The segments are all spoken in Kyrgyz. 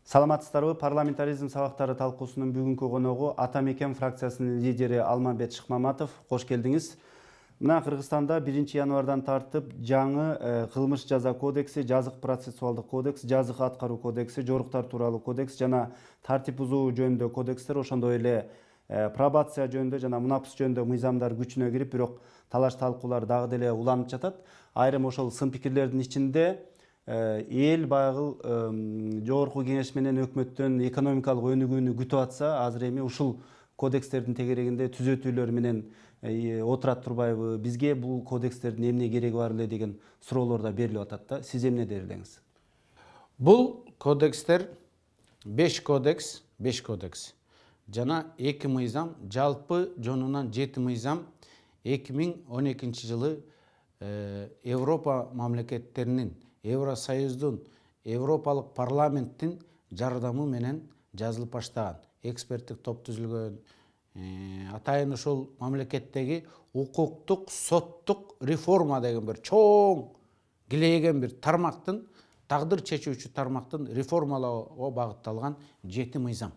Саламатсыздарбы? Парламентаризм сабактары талкуусунун бүгүнкү коногу Ата Мекен фракциясынын лидери Алмамбет Шыкмаматов. Кош келдиңиз. Мына Кыргызстанда 1 январдан тартып жаңы кылмыш жаза кодекси, жазык процессуалдык кодекс, жазык аткаруу кодекси, жоруктар тууралуу кодекс жана тартип бузуу жөнүндө кодекстер, ошондой эле пробация жөнүндө жана мунапыс жөнүндө мыйзамдар күчүнө кирип, бирок талаш талкуулар дагы деле уланып жатат. Айрым ошол сын пикирлердин ичинде эл баягы жогорку кеңеш менен өкмөттөн экономикалык өнүгүүнү күтүп атса, азыр эми ушул кодекстердин тегерегинде түзөтүүлөр менен отурат турбайбы? Бизге бул кодекстердин эмне кереги бар эле деген суроолор да берилип атат да. Сиз эмне дер элеңиз? Бул кодекстер 5 кодекс жана 2 мыйзам, жалпы жонунан 7 мыйзам 2012 жылы Европа мамлекеттеринин, Евросоюздун, Европалык парламенттин жардамы менен жазылып баштаган. Эксперттик топ түзүлгөн. Атайын ушул мамлекеттеги укуктук, соттук реформа деген бир чоң килейген бир тармактын, тагдыр чечүүчү тармактын реформалоого багытталган 7 мыйзам.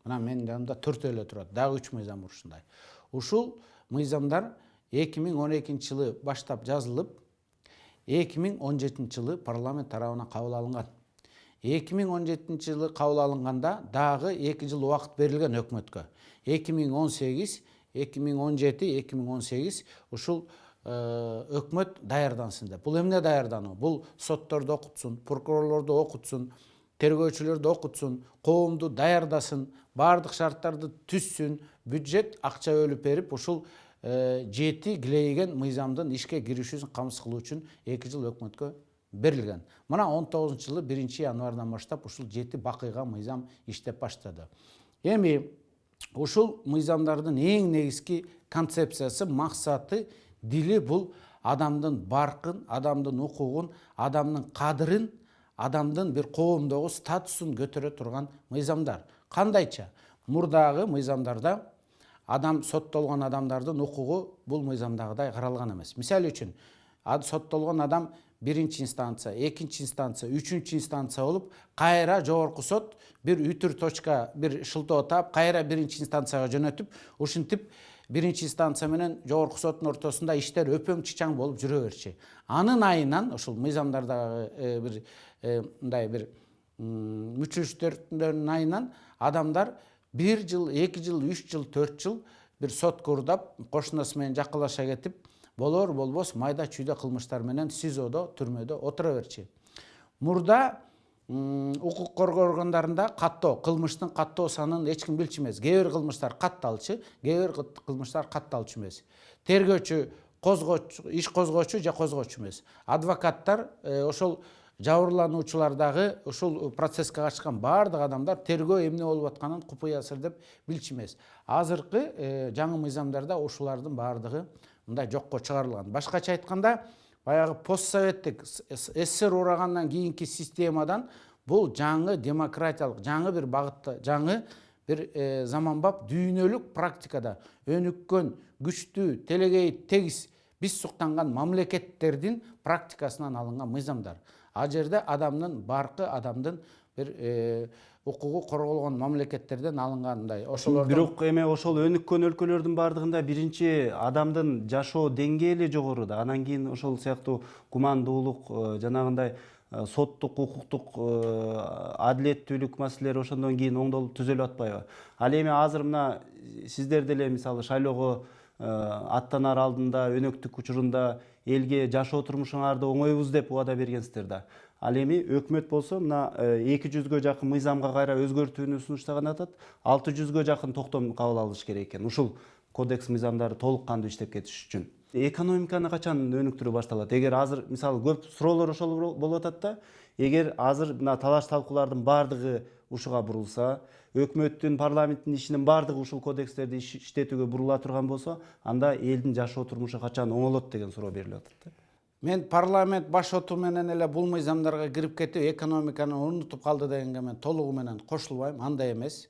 Мына менин жанымда 4 эле турат, дагы 3 мыйзам ушундай. Ушул мыйзамдар 2012 жылы баштап жазылып, 2017 жылы парламент тарабынан кабыл алынган. 2017 жылы кабыл алынганда дагы 2 жыл убакыт берилген өкмөткө. 2018, 2017, 2018 ушул өкмөт даярдансын деп. Бул эмне даярдануу? Бул сотторду окутсун, прокурорлорду окутсун, тергөөчүлөрдү окутсун, коомду даярдасын, бардык шарттарды түзсүн, бюджет акча бөлүп берип, ушул 7 килейген мыйзамдын ишке киришүүсүн камсыз кылуу үчүн 2 жыл өкмөткө берилген. Мына 19 жылы 1 январдан баштап ушул 7 бакыйга мыйзам иштеп баштады. Эми ушул мыйзамдардын эң негизги концепциясы, максаты, дили бул адамдын баркын, адамдын укугун, адамдын кадырын, адамдын бир коомдогу статусун көтөрө турган мыйзамдар. Кандайча? Мурдагы мыйзамдарда адам соттолгон адамдардын укугу бул мыйзамдагыдай каралган эмес. Мисалы үчүн, соттолгон адам 1 инстанция, 2 инстанция, 3 инстанция болуп, кайра жогорку сот бир үтүр точка, бир шылтоо таап, кайра 1 инстанцияга жөнөтүп, ушинтип 1 инстанция менен жогорку соттун ортосунда иштер өпөң чычаң болуп жүрө берчи. Анын айынан ушул мыйзамдардагы бир мындай бир мүчөчтөрдүн айынан адамдар 1 жыл, 2 жыл, 3 жыл, 4 жыл бир сот курдап, кошунасы менен жаккылаша кетип, болор болбос майда чүйдө кылмыштар менен СИЗОдо, түрмөдө отура берчи. Мурда укук коргоо органдарында каттоо, кылмыштын каттоо санын эч ким билчү эмес. Кээ бир кылмыштар катталчы, кээ бир кылмыштар катталчу эмес. Тергөөчү, козгоочу, иш козгоочу же козгоочу эмес. Адвокаттар ошол жабырлануучулардагы ушул процесске катышкан бардык адамдар тергөө эмне болуп атканын купуя сыр деп билчү эмес. Азыркы жаңы мыйзамдарда ушулардын бардыгы мындай жокко чыгарылган. Башкача айтканда, баягы постсоветтик СССР урагандан кийинки системадан бул жаңы демократиялык, жаңы бир багытта, жаңы бир заманбап дүйнөлүк практикада өнүккөн, күчтүү, телегей тегиз биз суктанган мамлекеттердин практикасынан алынган мыйзамдар. Ал жерде адамдын баркы, адамдын бир укугу корголгон мамлекеттерден алынгандай. Бирок эми ошол өнүккөн өлкөлөрдүн бардыгында биринчи адамдын жашоо деңгээли жогору да. Анан кийин ошол сыяктуу гумандуулук, жанагындай соттук, укуктук, адилеттүүлүк маселелери ошондон кийин оңдолуп түзөлүп атпайбы? Ал эми азыр мына сиздер деле мисалы шайлоого аттанар алдында, өнөктүк учурунда элге жашоо турмушуңарды оңойбуз деп убада бергенсиздер да. Ал эми өкмөт болсо мына 200гө жакын мыйзамга кайра өзгөртүүнү сунуштаган атат. 600гө жакын токтом кабыл алыш керек экен. Ушул кодекс мыйзамдары толук кандуу иштеп кетиш үчүн. Экономиканы качан өнүктүрүү башталат? Эгер азыр мисалы көп суроолор ошол болуп атат да. Эгер азыр мына талаш талкуулардын бардыгы ушуга бурулса, өкмөттүн, парламенттин ишинин бардыгы ушул кодекстерди иштетүүгө бурула турган болсо, анда элдин жашоо турмушу качан оңолот деген суроо берилип атат да. Мен парламент баш оту менен эле бул мыйзамдарга кирип кетип экономиканы унутуп калды дегенге мен толугу менен кошулбайм, андай эмес.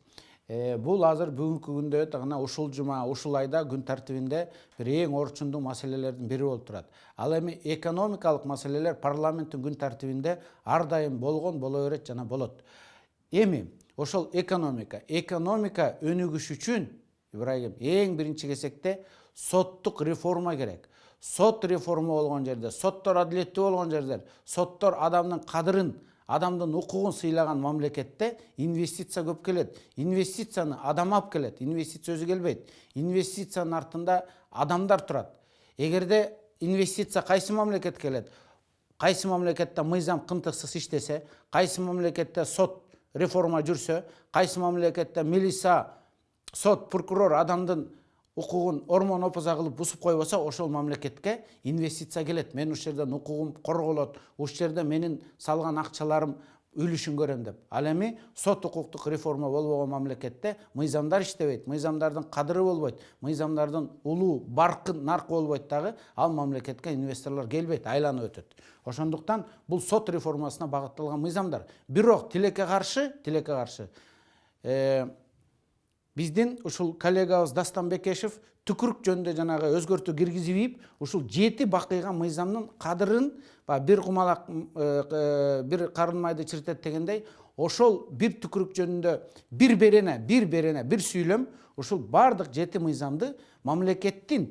Бул азыр бүгүнкү күндө жана ушул жума, ушул айда күн тартибинде бир эң орчундуу маселелердин бири болуп турат. Ал эми экономикалык маселелер парламенттин күн тартибинде ар дайым болгон, боло берет жана болот. Эми ошол экономика өнүгүш үчүн Ибрагим эң биринчи кезекте соттук реформа керек. Сот реформа болгон жерде, соттор адилеттүү болгон жерде, соттор адамдын кадырын, адамдын укугун сыйлаган мамлекетте инвестиция көп келет. Инвестицияны адам алып келет, инвестиция өзү келбейт. Инвестициянын артында адамдар турат. Эгерде инвестиция кайсы мамлекет келет, кайсы мамлекетте мыйзам кымтыксыз иштесе, кайсы мамлекетте сот реформа жүрсө, кайсы мамлекетте милиция, сот, прокурор адамдын укугун ормон опоза кылып бусуп койбосо, ошол мамлекетке инвестиция келет. Мен ушул жерден укугум корголот, ушул жерде менин салган акчаларым үлүшүн көрөм деп. Ал эми сот укуктук реформа болбогон мамлекетте мыйзамдар иштебейт, мыйзамдардын кадыры болбойт, мыйзамдардын улуу баркын наркы болбойт дагы, ал мамлекетке инвесторлор келбейт, айланып өтөт. Ошондуктан бул сот реформасына багытталган мыйзамдар. Бирок тилекке каршы биздин ушул коллегабыз Дастан Бекешев түкүрүк жөнүндө жанагы өзгөртүү киргизип, ушул 7 бакыйга мыйзамдын кадырын бир кумалак бир карын майды чиртет дегендей, ошол бир түкүрүк жөнүндө бир берене, бир сүйлөм ушул бардык 7 мыйзамды мамлекеттин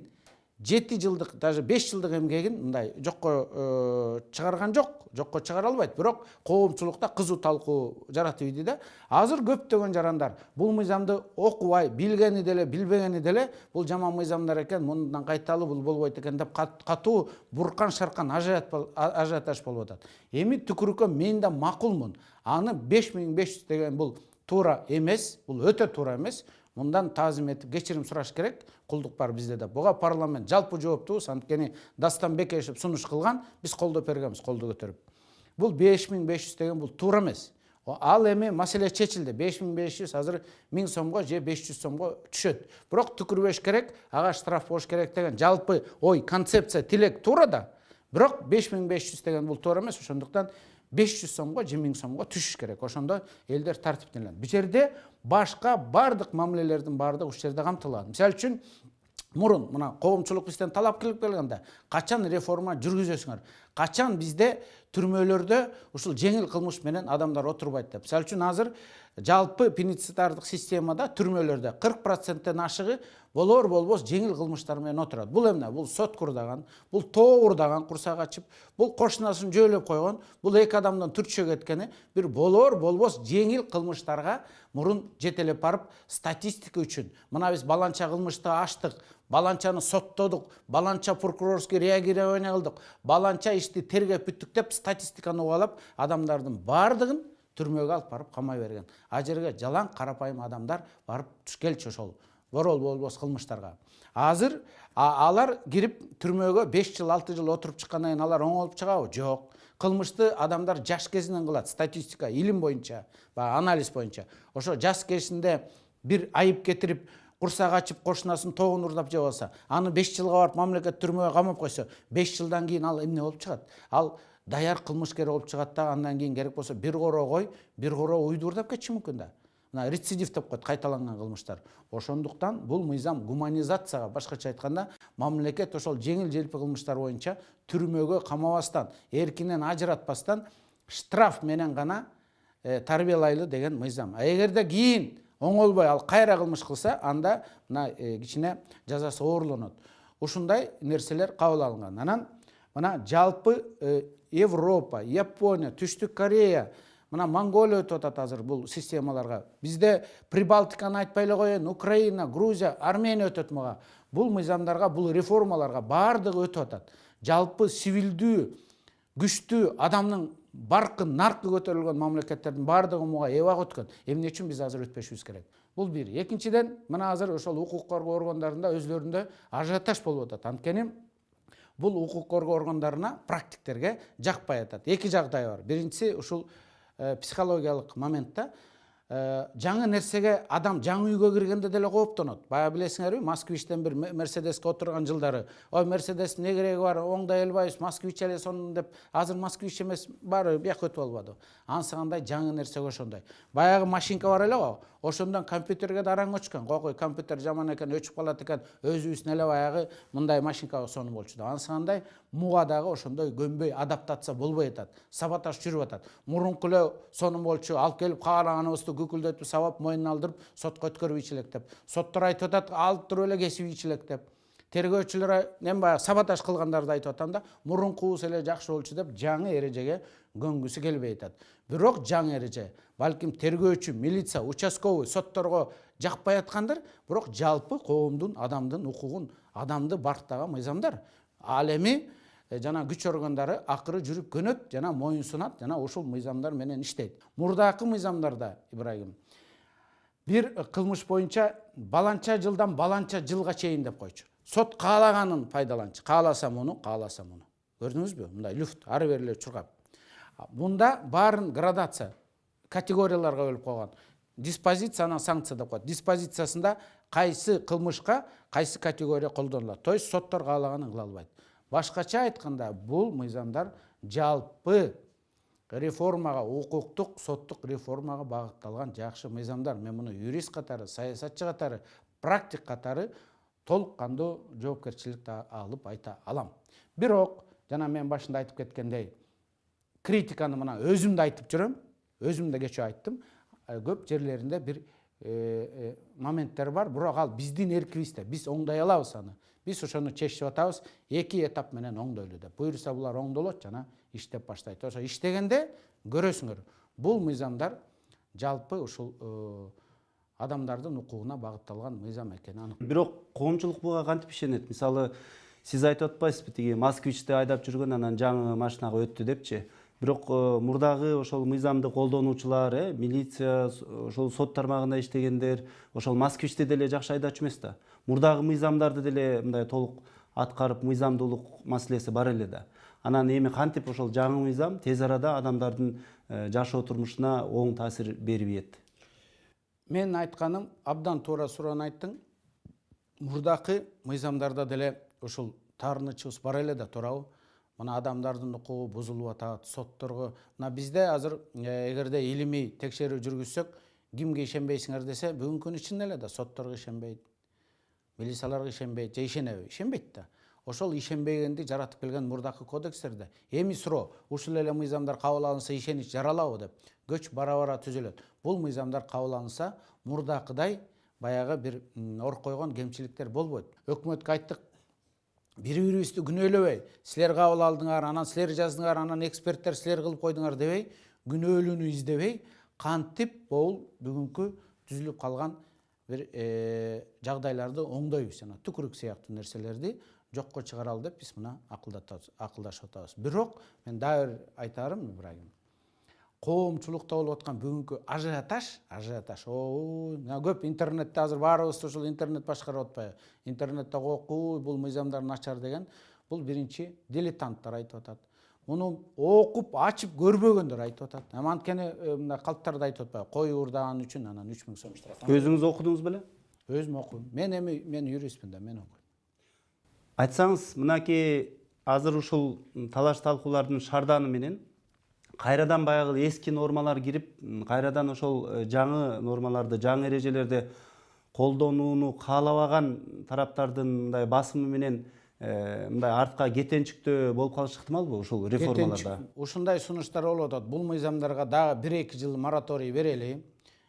7 жылдык, даже 5 жылдык эмгегин мындай жокко чыгарган жок, жокко чыгара албайт. Бирок коомчулукта кызуу талкуу жаратып ийди да. Азыр көптөгөн жарандар бул мыйзамды окубай, билгени деле, билбегени деле бул жаман мыйзамдар экен, мындан кайталы бул болбойт экен деп катуу буркан шаркан ажиотаж болуп атат. Эми түкүрүккө мен да макулмун. Аны 5500 деген бул туура эмес, бул өтө туура эмес. Мындан таазим этип кечирим сураш керек. Кулдук бар бизде да. Буга парламент жалпы жооптуу, анткени Дастан Бекешев сунуш кылган, биз колдоп бергенбиз, колду көтөрүп. Бул 5500 деген бул туура эмес. Ал эми маселе чечилди. 5500 азыр 1000 сомго же 500 сомго түшөт. Бирок түкүрбөш керек, ага штраф болуш керек деген жалпы ой, концепция, тилек туура да. Бирок 5500 деген бул туура эмес. Ошондуктан 500 сомго же 1000 сомго түшүш керек. Ошондо элдер тартиптенет. Бул жерде башка бардык мамилелердин баардыгы ушул жерде камтылган. Мисалы үчүн мурун мына коомчулук бизден талап кылып келгенде, качан реформа жүргүзөсүңөр? Качан бизде түрмөлөрдө ушул жеңил кылмыш менен адамдар отурбайт деп. Мисалы үчүн азыр жалпы пенитенциардык системада түрмөлөрдө 40%тен ашыгы болор болбос жеңил кылмыштар менен отурат. Бул эмне? Бул сот курдаган, бул тоо урдаган, курсак ачып, бул кошунасын жөөлөп койгон, бул эки адамдан түртчө кеткени бир болор болбос жеңил кылмыштарга мурун жетелеп барып статистика үчүн мына биз баланча кылмышты ачтык, баланчаны соттодук, баланча прокурорский реагирование кылдык, баланча ишти тергеп бүттүк деп статистиканы угалап адамдардын бардыгын түрмөгө алып барып камай берген. А жерге жалаң карапайым адамдар барып келчү ошол борол болбос кылмыштарга. Азыр алар кирип түрмөгө 5 жыл, 6 жыл отуруп чыккандан кийин алар оңолуп чыгабы? Жок. Кылмышты адамдар жаш кезинен кылат. Статистика, илим боюнча, анализ боюнча. Ошо жаш кезинде бир айып кетирип, курсак ачып, кошунасын тоогун урдап же болсо, аны 5 жылга барып мамлекет түрмөгө камап койсо, 5 жылдан кийин ал эмне болуп чыгат? Ал даяр кылмышкер болуп чыгат да, андан кийин керек болсо бир коро кой, бир коро уйдур деп кетиши мүмкүн да. Мына рецидив деп коет, кайталанган кылмыштар. Ошондуктан бул мыйзам гуманизацияга, башкача айтканда, мамлекет ошол жеңил-желпи кылмыштар боюнча түрмөгө камабастан, эркинен ажыратпастан штраф менен гана тарбиялайлы деген мыйзам. А эгерде кийин оңолбой ал кайра кылмыш кылса, анда мына кичине жазасы оорлонот. Ушундай нерселер кабыл алынган. Анан мына жалпы Европа, Япония, Түштүк Корея, мына Монголия өтүп атат азыр бул системаларга. Бизде Прибалтиканы айтпай эле коеюн, Украина, Грузия, Армения өтөт мага. Бул мыйзамдарга, бул реформаларга бардыгы өтүп атат. Жалпы сивилдүү, күчтүү адамдын баркын, наркы көтөрүлгөн мамлекеттердин бардыгы мага эбак өткөн. Эмне үчүн биз азыр өтпөшүбүз керек? Бул бир. Экинчиден, мына азыр ошол укук коргоо органдарында өзлөрүндө ажиотаж болуп атат. Анткени бул укук коргоо органдарына, практиктерге жакпай атат. Эки жагдай бар. Биринчиси ушул психологиялык моментте жаңы нерсеге адам жаңы үйгө киргенде деле кооптонот. Бая билесиңерби, Москвичтен бир Мерседеске отурган жылдары, ой Мерседес не кереги бар, оңдай албайбыз, Москвич эле сонун деп, азыр Москвич эмес баары бияка өтүп албады. Ансыгандай жаңы нерсеге ошондой. Баягы машинка бар эле го, ошондон компьютерге да араң өчкөн. Кокой компьютер жаман экен, өчүп калат экен, өзүбүздүн эле баягы мындай машинкага сонун болчу да. Ансыгандай муга дагы ошондой көнбөй адаптация болбой атат. Сабаташ жүрүп атат. Мурунку эле сонун болчу, алып келип каалаганыбызды күкүлдөтүп сабап мойнуна алдырып сотко өткөрбөйчү элек деп. Соттор айтып атат, алып туруп эле кесибийчү элек деп. Тергөөчүлөр мен баягы сабаташ кылгандарды айтып атам да, мурункубуз эле жакшы болчу деп жаңы эрежеге көнгүсү келбей атат. Бирок жаңы эреже балким тергөөчү, милиция, участковый сотторго жакпай аткандыр, бирок жалпы коомдун, адамдын укугун, адамды барктаган мыйзамдар. Ал эми жана күч органдары акыры жүрүп көнөт, жана моюнсунат, жана ушул мыйзамдар менен иштейт. Мурдакы мыйзамдарда, Ибрагим, бир кылмыш боюнча баланча жылдан баланча жылга чейин деп койчу. Сот каалаганын пайдаланчу. Кааласа муну, кааласа муну. Көрдүңүзбү? Мындай люфт ары бери эле чуркап. Мында баарын градация, категорияларга бөлүп койгон. Диспозиция, анан санкция деп коет. Диспозициясында кайсы кылмышка кайсы категория колдонулат. То есть соттор каалаганын кыла албайт. Башкача айтканда, бул мыйзамдар жалпы реформага, укуктук, соттук реформага багытталган жакшы мыйзамдар. Мен муну юрист катары, саясатчы катары, практик катары толук кандуу жоопкерчилик алып айта алам. Бирок, жана мен башында айтып кеткендей, критиканы мына өзүм да айтып жүрөм, өзүм да кечээ айттым. Көп жерлеринде бир моменттер бар, бирок ал биздин эркибизде, биз оңдой алабыз аны. Биз ошону чечип атабыз, 2 этап менен оңдойлу деп. Буюрса булар оңдолот жана иштеп баштайт. Ошо иштегенде көрөсүңөр, бул мыйзамдар жалпы ушул адамдардын укугуна багытталган мыйзам экени анык. Бирок коомчулук буга кантип ишенет? Мисалы, сиз айтып атпайсызбы, тиги Москвичте айдап жүргөн, анан жаңы машинага өттү депчи. Бирок мурдагы ошол мыйзамды колдонуучулар, милиция, ошол сот тармагында иштегендер, ошол Москвичте деле жакшы айдачу эмес да. Мурдагы мыйзамдарды деле мындай толук аткарып, мыйзамдуулук маселеси бар эле да. Анан эми кантип ошол жаңы мыйзам тез арада адамдардын жашоо турмушуна оң таасир бербейт? Мен айтканым абдан туура суроон айттың. Мурдакы мыйзамдарда деле ушул таарынычыбыз бар эле да, туурабы? Мына адамдардын укугу бузулуп атат, сотторго. Мына бизде азыр эгерде илимий текшерүү жүргүзсөк, кимге ишенбейсиңер десе, бүгүнкү күнү чын эле да сотторго ишенбейт, милицияларга ишенбейт, же ишенеби? Ишенбейт да. Ошол ишенбегенди жаратып келген мурдакы кодекстерде. Эми суроо, ушул эле мыйзамдар кабыл алынса ишенич жаралабы деп. Көч бара-бара түзүлөт. Бул мыйзамдар кабыл алынса, мурдакыдай баягы бир ор койгон кемчиликтер болбойт. Өкмөткө айттык, бири-бирибизди күнөөлөбөй, силер кабыл алдыңар, анан силер жаздыңар, анан эксперттер силер кылып койдуңар дебей, күнөөлүүнү издебей, кантип бул бүгүнкү түзүлүп калган бир жагдайларды оңдойбуз, жана түкүрүк сыяктуу нерселерди жокко чыгаралы деп биз мына акылдашып атабыз. Бирок мен дагы бир айтарым, Ибрагим. Коомчулукта болуп аткан бүгүнкү ажиотаж, көп интернетте азыр баарыбыз ушул интернет башкарып атпайбы? Интернетте окуу, бул мыйзамдар начар деген, бул биринчи дилетанттар айтып атат. Муну окуп, ачып көрбөгөндөр айтып атат. Анткени мына калптарды айтып атпайбы? Кой уурдаган үчүн анан 3000 сом штраф. Өзүңүз окудуңуз беле? Өзүм окудум. Мен юристмин да, мен окуйм. Айтсаңыз, мынакей азыр ушул талаш талкуулардын шарданы менен кайрадан баягы эски нормалар кирип, кайрадан ошол жаңы нормаларды, жаңы эрежелерди колдонууну каалабаган тараптардын мындай басымы менен мындай артка кетенчиктөө болуп калышы ыктымалбы ушул реформаларда? Ушундай сунуштар болуп атат. Бул мыйзамдарга дагы 1-2 жыл мораторий берели.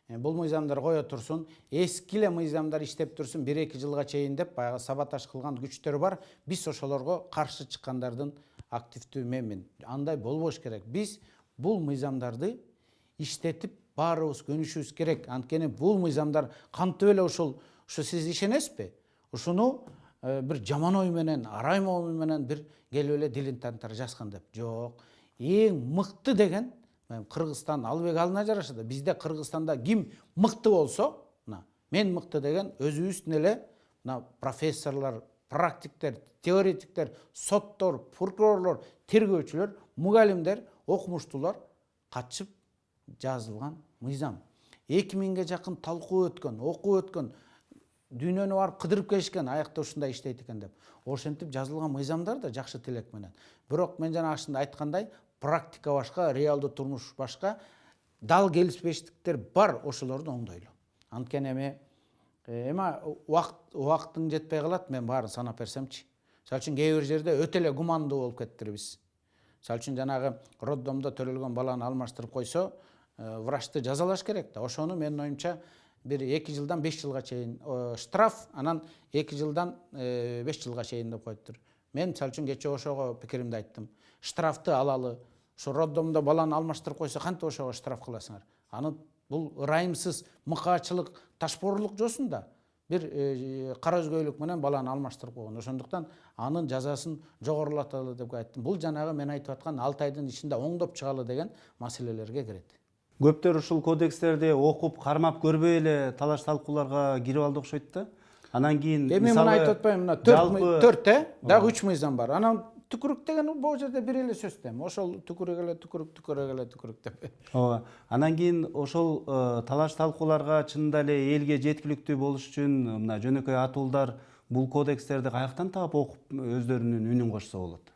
Бул мыйзамдар кое турсун, эски эле мыйзамдар иштеп турсун 1-2 жылга чейин деп баягы саботаж кылган күчтөр бар. Биз ошолорго каршы чыккандардын активдүү менмин. Андай болбош керек. Биз бул мыйзамдарды иштетип баарыбыз көнүшүбүз керек. Анткени бул мыйзамдар кантип эле ушу сиз ишенесизби? Ушуну бир жаман ой менен, арайым ой менен бир келип эле дилетанттар жазган деп. Жок. Эң мыкты деген Кыргызстан албек алына жараша да. Бизде Кыргызстанда ким мыкты болсо, мен мыкты деген өзүбүздүн эле профессорлор, практиктер, теоретиктер, соттор, прокурорлор, тергөөчүлөр, мугалимдер, окумуштуулар катышып жазылган мыйзам. 2000-ге жакын талкуу өткөн, окуу өткөн, дүйнөнү барып кыдырып келишкен, аякта ушундай иштейт экен деп. Ошентип жазылган мыйзамдар да жакшы тилек менен. Бирок мен жанагы айткандай, практика башка, реалдуу турмуш башка, дал келишпештиктер бар, ошолорду оңдойлу. Анткени эми убактың жетпей калат, мен баарын санап берсемчи. Мисалы үчүн кээ бир жерде өтө эле гумандуу болуп кеттирбиз. Мисалы үчүн жанагы роддомдо төрөлгөн баланы алмаштырып койсо, врачты жазалаш керек да. Ошону менин оюмча бир 2 жылдан 5 жылга чейин штраф, анан 2 жылдан 5 жылга чейин деп коюптур. Мен мисалы үчүн кечээ ошого пикиримди айттым. Штрафты алалы. Ошо роддомдо баланы алмаштырып койсо кантип ошого штраф кыласыңар? Аны бул ырайымсыз мыкаачылык, ташпоорлук жосун да. Бир кара өзгөйлүк менен баланы алмаштырып койгон. Ошондуктан анын жазасын жогорулаталы деп айттым. Бул жанагы мен айтып аткан 6 айдын ичинде оңдоп чыгалы деген маселелерге кирет. Көптөр ушул кодекстерди окуп, кармап көрбөй эле талаш талкууларга кирип алды окшойт да. Анан кийин Эми мына айтып атпаймынбы, мына 4 дагы 3 мыйзам бар. Анан түкүрүк деген бул жерде бир эле сөз да. Ошол түкүрүк эле түкүрүк деп. Ооба. Анан кийин ошол талаш талкууларга чынында эле элге жеткиликтүү болуш үчүн мына жөнөкөй атуулдар бул кодекстерди каяктан таап окуп өздөрүнүн үнүн кошсо болот?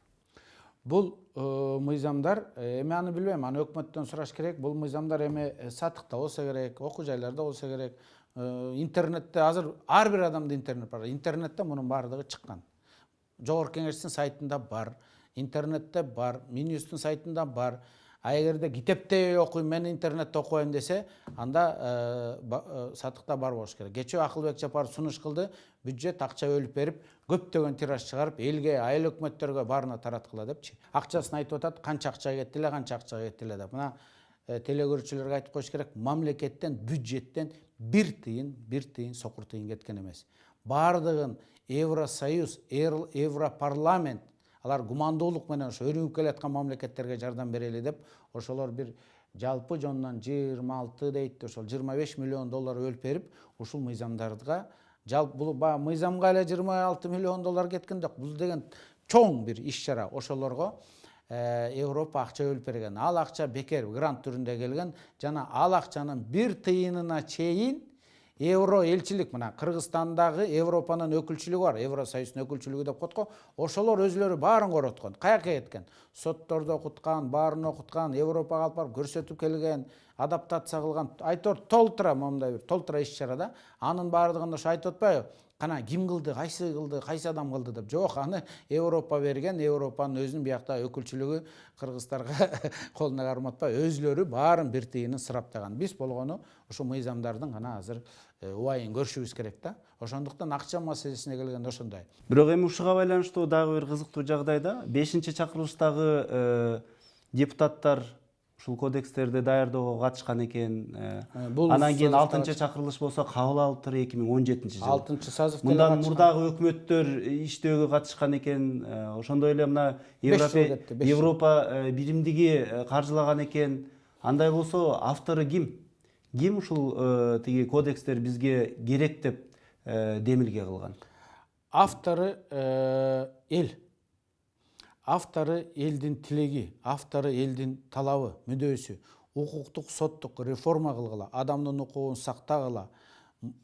Бул мыйзамдар, эми аны билбейм, аны өкмөттөн сураш керек. Бул мыйзамдар эми сатыкта болсо керек, окуу жайларда болсо керек, интернетте азыр ар бир адамда интернет бар. Интернетте мунун баардыгы чыккан. Жогорку кеңештин сайтында бар, интернетте бар, Минюсттун сайтында бар. А эгерде китепте окуйм, мен интернетте окубайм десе, анда сатыкта бар болуш керек. Кечээ Акылбек Жапаров сунуш кылды, бюджет акча бөлүп берип, көптөгөн тираж чыгарып, элге, айыл өкмөттөргө баарына тараткыла депчи. Акчасын айтып атат, канча акча кетти эле, канча акча кетти эле деп. Мына телекөрүүчүлөргө айтып коюш керек, мамлекеттен, бюджеттен бир тыйын, сокур тыйын кеткен эмес. Баардыгын Евросоюз, Европарламент, алар гумандуулук менен ошо өрүнүп келаткан мамлекеттерге жардам берели деп, ошолор бир жалпы жонунан 26 дейт, ошол 25 миллион доллар бөлүп берип, ушул мыйзамдарга жалпы бул мыйзамга эле 26 миллион доллар кеткен жок. Бул деген чоң бир иш-чара. Ошолорго Европа акча бөлүп берген. Ал акча бекер грант түрүндө келген, жана ал акчанын бир тыйынына чейин Евро элчилик, мына Кыргызстандагы Европанын өкүлчүлүгү бар, Евросоюздун өкүлчүлүгү деп коет. Ошолор өзлөрү баарын короткон. Каяка кеткен? Сотторду окуткан, баарын окуткан, Европага алып барып көрсөтүп келген, адаптация кылган, айтор толтура момундай бир толтура иш-чарада. Анын баардыгын ошо айтып атпайбы? Кана ким кылды, кайсы адам кылды деп. Жок, аны Европа берген, Европанын өзүнүн биякта өкүлчүлүгү Кыргыздарга колуна карматпай, өзлөрү баарын бир тыйынын сыраптаган. Биз болгону ушу мыйзамдардын гана азыр убайын көрүшүбүз керек да. Ошондуктан акча маселесине келгенде ошондой. Бирок эми ушуга байланыштуу дагы бир кызыктуу жагдайда 5-чакырылыштагы депутаттар ушул кодекстерди даярдоого катышкан экен. Анан кийин 6-чакырылыш болсо кабыл алыптыр 2017-жылы. 6-сазов мындан мурдагы өкмөттөр иштөөгө катышкан экен. Ошондой эле мына Европа биримдиги каржылаган экен. Андай болсо автору ким? Ким ушул тиги кодекстер бизге керек деп демилге кылган? Автору эл. Автору элдин тилеги, автору элдин талабы, мүдөөсү. Укуктук, соттук реформа кылгыла, адамдын укугун сактагыла,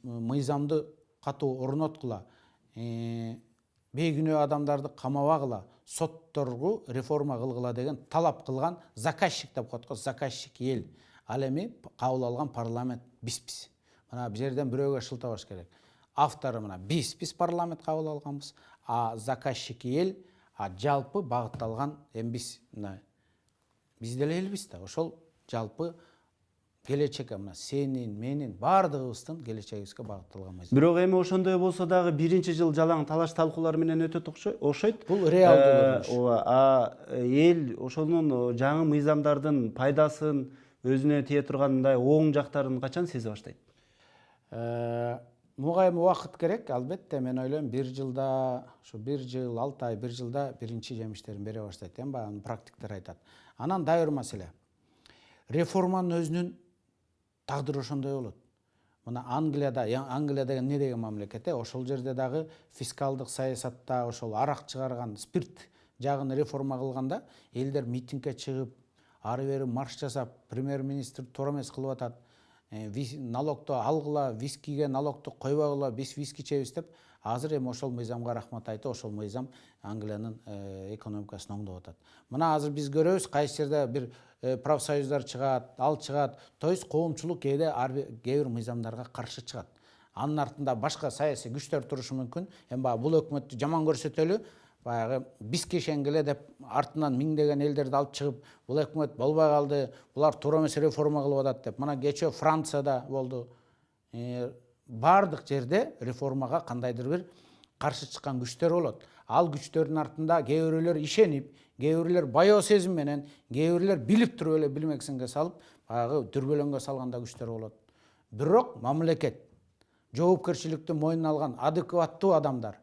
мыйзамды катуу орноткула, бейгүнөө адамдарды камабагыла, сотторгу реформа кылгыла деген талап кылган заказчик деп коет го, заказчик эл. Ал эми кабыл алган парламент биз. Мына бул жерден бирөөгө шылтабаш керек. Автору мына биз парламент кабыл алганбыз, а заказчик эл, жалпы багытталган эми биз деле элбиз да. Ошол жалпы келечекке мына сенин, менин баардыгыбыздын келечегибизге багытталган мыйзам. Бирок эми ошондой болсо дагы 1-жыл жалаң талаш талкуулар менен өтөт окшойт. Бул реалдуу көрүнүш. А эл ошонун жаңы мыйзамдардын пайдасын өзүнө тие тургандай оң жактарын качан сезе баштайт? Мугайым убакыт керек, албетте. Мен ойлойм 1 жылда, ошо 1 жыл, 6 ай, 1 жылда биринчи жемиштерин бере баштайт. Баягы практиктер айтат. Анан дайыр маселе. Реформанын өзүнүн тагдыры ошондой болот. Мына Англияда деген эмне деген мамлекет, ошол жерде дагы фискалдык саясатта ошол арак чыгарган, спирт жагын реформа кылганда элдер митингге чыгып, ары бери марш жасап, премьер-министр туура эмес кылып атат. налогду алгыла, вискиге налогду койбогула, биз виски ичебиз деп азыр эми ошол мыйзамга рахмат айтып, ошол мыйзам Англиянын экономикасын оңдоп атат. Мына азыр биз көрөбүз, кайсы жерде бир профсоюздар чыгат, ал чыгат, то есть коомчулук кээ бир мыйзамдарга каршы чыгат. Анын артында башка саясий күчтөр турушу мүмкүн. Эми баягы бул өкмөттү жаман көрсөтөлү, баягы биз кешенгиле деп артынан миңдеген элдерди алып чыгып, бул өкмөт болбой калды, булар туура эмес реформа кылып атат деп. Мына кечээ Францияда болду. Бардык жерде реформага кандайдыр бир каршы чыккан күчтөр болот. Ал күчтөрдүн артында кээ бирөөлөр ишенип, кээ бирөөлөр баяу сезим менен, кээ бирөөлөр билип туруп эле билмексинге салып, баягы дүрбөлөңгө салганда күчтөр болот. Бирок мамлекет, жоопкерчиликти мойнуна алган адекваттуу адамдар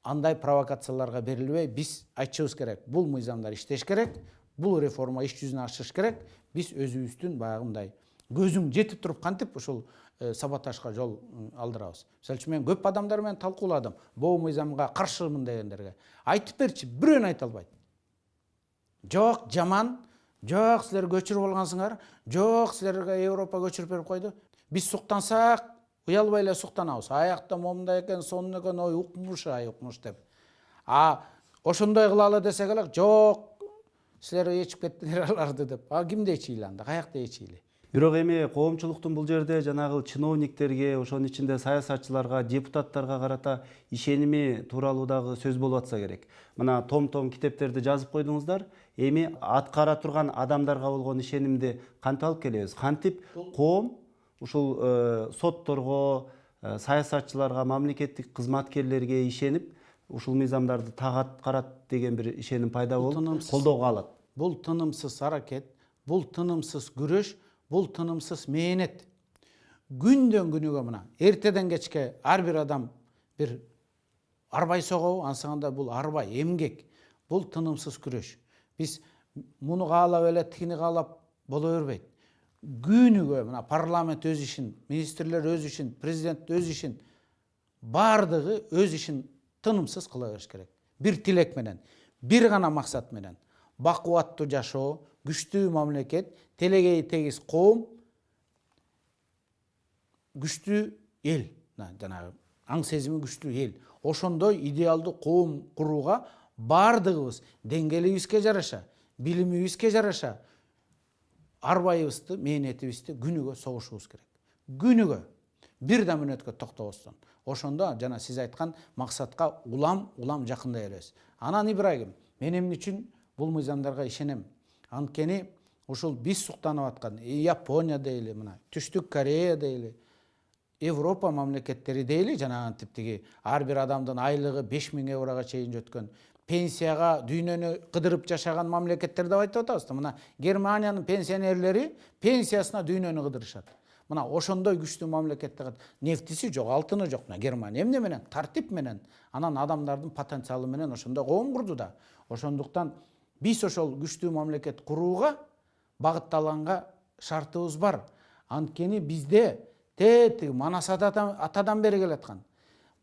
андай провокацияларга берилбей, биз айтышыбыз керек. Бул мыйзамдар иштеш керек, бул реформа иш жүзүнө ашыш керек. Биз өзүбүздүн баягындай көзүң жетип туруп кантип ушул саботажга жол алдырабыз. Мисалы үчүн мен көп адамдар менен талкууладым. Бул мыйзамга каршымын дегендерге. Айтып берчи, бирөөнү айта албайт. Жок, жаман, жок, силер көчүрүп алгансыңар, жок, силерге Европа көчүрүп берип койду. Биз суктансак, уялбай эле суктанабыз. Аякта момундай экен, сонун экен, ой, укмуш деп. Ошондой кылалы десек эле, жок, силер ичип кеттиңер аларды деп. Кимде ичейли анда, каякта ичейли? Бирок эми коомчулуктун бул жерде жанагы чиновниктерге, ошонун ичинде саясатчыларга, депутаттарга карата ишеними тууралуу дагы сөз болуп атса керек. Мына том китептерди жазып койдуңуздар. Эми аткара турган адамдарга болгон ишенимди кантип алып келебиз? Кантип коом ушул сотторго, саясатчыларга, мамлекеттик кызматкерлерге ишенип, ушул мыйзамдарды так аткарат деген бир ишеним пайда болуп, колдоого алат. Бул тынымсыз аракет, бул тынымсыз күрөш, бул тынымсыз мээнет. Күндөн күнүгө мына эртеден кечке ар бир адам бир арбай согобу, ансаганда бул арбай, эмгек. Бул тынымсыз күрөш. Биз муну каалап эле тигини каалап боло бербейт. Күнүгө мына парламент өз ишин, министрлер өз ишин, президент өз ишин, бардыгы өз ишин тынымсыз кыла бериш керек. Бир тилек менен, бир гана максат менен. Бакубаттуу жашоо, күчтүү мамлекет, телегеи тегиз коом, күчтүү эл, жанагы аң сезими күчтүү эл. Ошондой идеалдуу коом курууга бардыгыбыз деңгээлибизге жараша, билимибизге жараша арбайыбызды, мээнетибизди күнүгө согушубуз керек. Күнүгө бир да мүнөткө токтобостон. Ошондо жана сиз айткан максатка улам жакындай беребиз. Анан Ибрагим, мен эмне үчүн бул мыйзамдарга ишенем? Анткени ушул биз суктанып аткан Япония дейли, мына Түштүк Корея дейли, Европа мамлекеттери дейли, жанагы типтеги ар бир адамдын айлыгы 5000 еврого чейин жеткен, пенсияга дүйнөнү кыдырып жашаган мамлекеттер деп айтып атабыз. Мына Германиянын пенсионерлери пенсиясына дүйнөнү кыдырышат. Мына ошондой күчтүү мамлекетте нефтиси жок, алтыны жок. Мына Германия эмне менен? Тартип менен. Анан адамдардын потенциалы менен ошондой коом курду да. Ошондуктан биз ошол күчтүү мамлекет курууга багытталганга шартыбыз бар. Анткени бизде тетиги Манас атадан бери келаткан,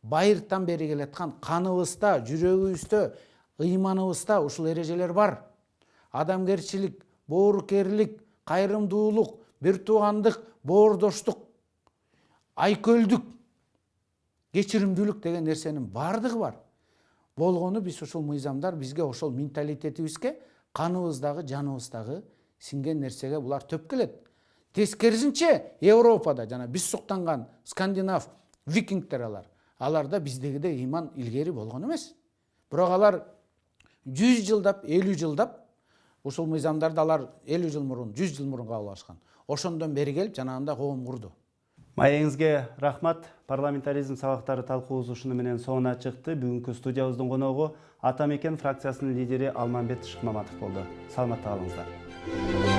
байыртан бери келаткан каныбызда, жүрөгүбүздө, ыйманыбызда ушул эрежелер бар. Адамгерчилик, боорукерлик, кайрымдуулук, бир туугандык, боордоштук, айкөлдүк, кечиримдүүлүк деген нерсенин бардыгы бар. Болгону биз ушул мыйзамдар бизге ошол менталитетибизге, каныбыздагы, жаныбыздагы сиңген нерсеге булар төп келет. Тескерисинче Европада жана биз суктанган скандинав викингдер аларда биздегидей ыйман илгери болгон эмес. Бирок алар 100 жылдап, 50 жылдап ушул мыйзамдарды алар 50 жыл мурун, 100 жыл мурун кабыл алышкан. Ошондон бери келип жанагында коом курду. Маегиңизге рахмат. Парламентаризм сабактары талкуубуз ушуну менен соңуна чыкты. Бүгүнкү студиябыздын коногу Ата Мекен фракциясынын лидери Алмамбет Шыкмаматов болду. Саламатта калыңыздар.